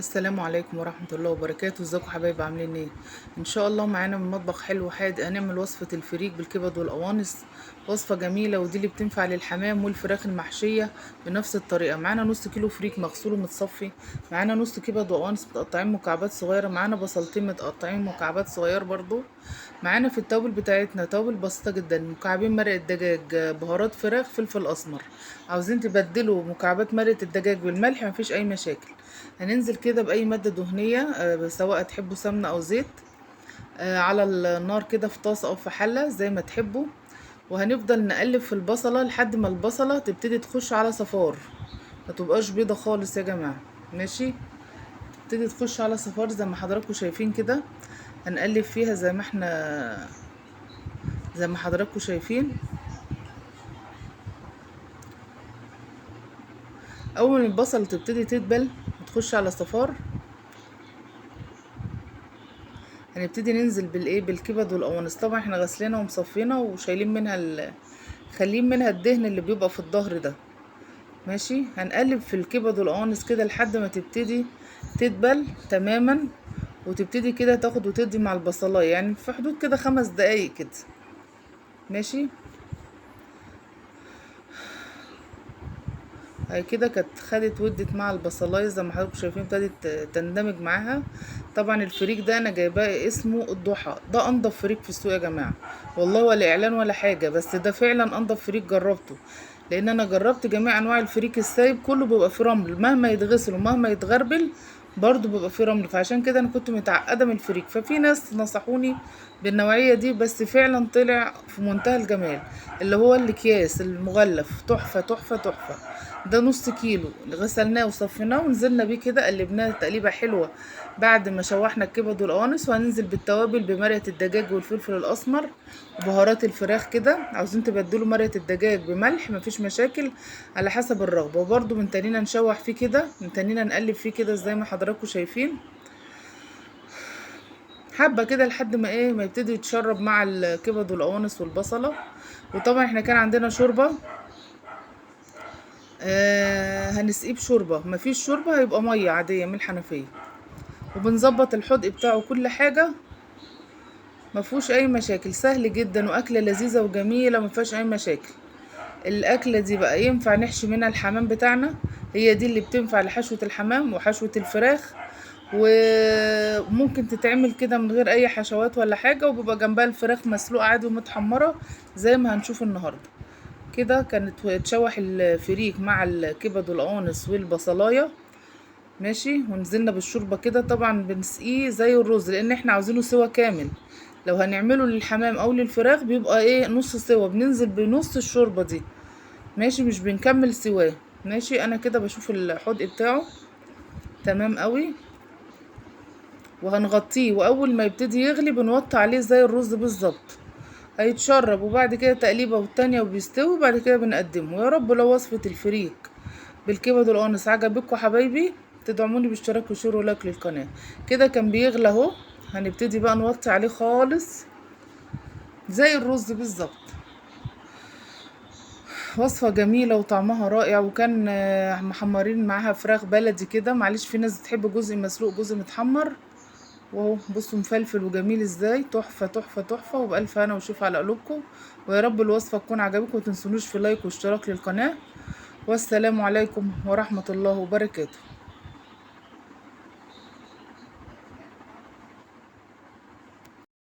السلام عليكم ورحمة الله وبركاته. ازيكم حبايبي، عاملين ايه؟ ان شاء الله معانا من مطبخ حلو حادق هنعمل وصفة الفريك بالكبد والقوانص. وصفة جميلة، ودي اللي بتنفع للحمام والفراخ المحشية بنفس الطريقة. معانا نص كيلو فريك مغسول ومتصفي، معانا نص كبد وقوانص متقطعين مكعبات صغيرة، معانا بصلتين متقطعين مكعبات صغير برضو. معانا في التوابل بتاعتنا توابل بسيطة جدا: مكعبين مرقة دجاج، بهارات فراخ، فلفل اسمر. عاوزين تبدلوا مكعبات مرقة الدجاج بالملح مفيش اي مشاكل. هننزل كده باي مادة دهنية، سواء تحبوا سمنة او زيت، على النار كده في طاسة او في حلة زي ما تحبوا. وهنفضل نقلب في البصلة لحد ما البصلة تبتدي تخش على صفار، ما تبقاش بيضة خالص يا جماعة. ماشي، تبتدي تخش على صفار زي ما حضراتكم شايفين كده. هنقلب فيها زي ما حضراتكم شايفين. اول ما البصل تبتدي تدبل وتخش على صفار، هنبتدي ننزل بالكبد والقوانص. طبعا احنا غسلينها ومصفينها وشايلين منها خالين منها الدهن اللي بيبقى في الظهر ده. ماشي، هنقلب في الكبد والقوانص كده لحد ما تبتدي تدبل تماما، وتبتدي كده تاخد وتدي مع البصلايه، يعني في حدود كده 5 دقايق كده. ماشي، هي كده كانت خدت ودت مع البصلايه زي ما حضراتكم شايفين، ابتدت تندمج معاها. طبعا الفريك ده انا جايباه اسمه الضحى، ده انضف فريك في السوق يا جماعه، والله ولا اعلان ولا حاجه، بس ده فعلا انضف فريك جربته. لان انا جربت جميع انواع الفريك السايب، كله بيبقى فيه رمل، مهما يتغسل ومهما يتغربل برضو بيبقى فيه رمل. فعشان كده انا كنت متعقده من الفريك، ففي ناس نصحوني بالنوعيه دي، بس فعلا طلع في منتهى الجمال. اللي هو الاكياس المغلف تحفه تحفه تحفه. ده نص كيلو غسلناه وصفيناه ونزلنا بيه كده، قلبناه تقليبه حلوه بعد ما شوحنا الكبد والقوانص. وهننزل بالتوابل بمرقه الدجاج والفلفل الاسمر وبهارات الفراخ كده. عاوزين تبدلوا مرقه الدجاج بملح مفيش مشاكل، على حسب الرغبه. وبرده بنتنينا نشوح فيه كده، بنتنينا نقلب فيه كده زي ما حضراتكم شايفين، حبه كده لحد ما يبتدي يتشرب مع الكبد والقوانص والبصله. وطبعا احنا كان عندنا شوربه، هنسقيه بشوربه. مفيش شوربه هيبقى ميه عاديه من الحنفيه. وبنظبط الحدق بتاعه كل حاجه، مفهوش اي مشاكل، سهل جدا واكله لذيذه وجميله مفيهاش اي مشاكل. الاكله دي بقى ينفع نحشي منها الحمام بتاعنا، هي دي اللي بتنفع لحشوه الحمام وحشوه الفراخ. وممكن تتعمل كده من غير اي حشوات ولا حاجه، وبيبقى جنبها الفراخ مسلوقه عادي ومتحمره زي ما هنشوف النهارده. كده كانت تشوح الفريك مع الكبد والقوانص والبصلايه. ماشي، ونزلنا بالشوربه كده. طبعا بنسقيه زي الرز لان احنا عاوزينه سوا كامل. لو هنعمله للحمام او للفراخ بيبقى نص سوا، بننزل بنص الشوربه دي. ماشي، مش بنكمل سواه. ماشي، انا كده بشوف الحدق بتاعه تمام قوي، وهنغطيه. واول ما يبتدي يغلي بنوطي عليه زي الرز بالظبط، هيتشرب. وبعد كده تقليبه والتانية وبيستوي، وبعد كده بنقدمه. يا رب لو وصفة الفريك بالكبد والقوانص عجبتكم حبايبي، تدعموني باشتراك وشير ولايك للقناة. كده كان بيغلى اهو، هنبتدي بقى نوطي عليه خالص زي الرز بالظبط. وصفة جميلة وطعمها رائع. وكان محمرين معاها فراخ بلدي كده، معلش في ناس بتحب جزء مسلوق جزء متحمر. واهو بصوا مفلفل وجميل ازاي، تحفة تحفة تحفة. وبألف هنا وشوف على قلوبكم. ويا رب الوصفة تكون عجبكم، ومتنسونوش في لايك واشتراك للقناة. والسلام عليكم ورحمة الله وبركاته.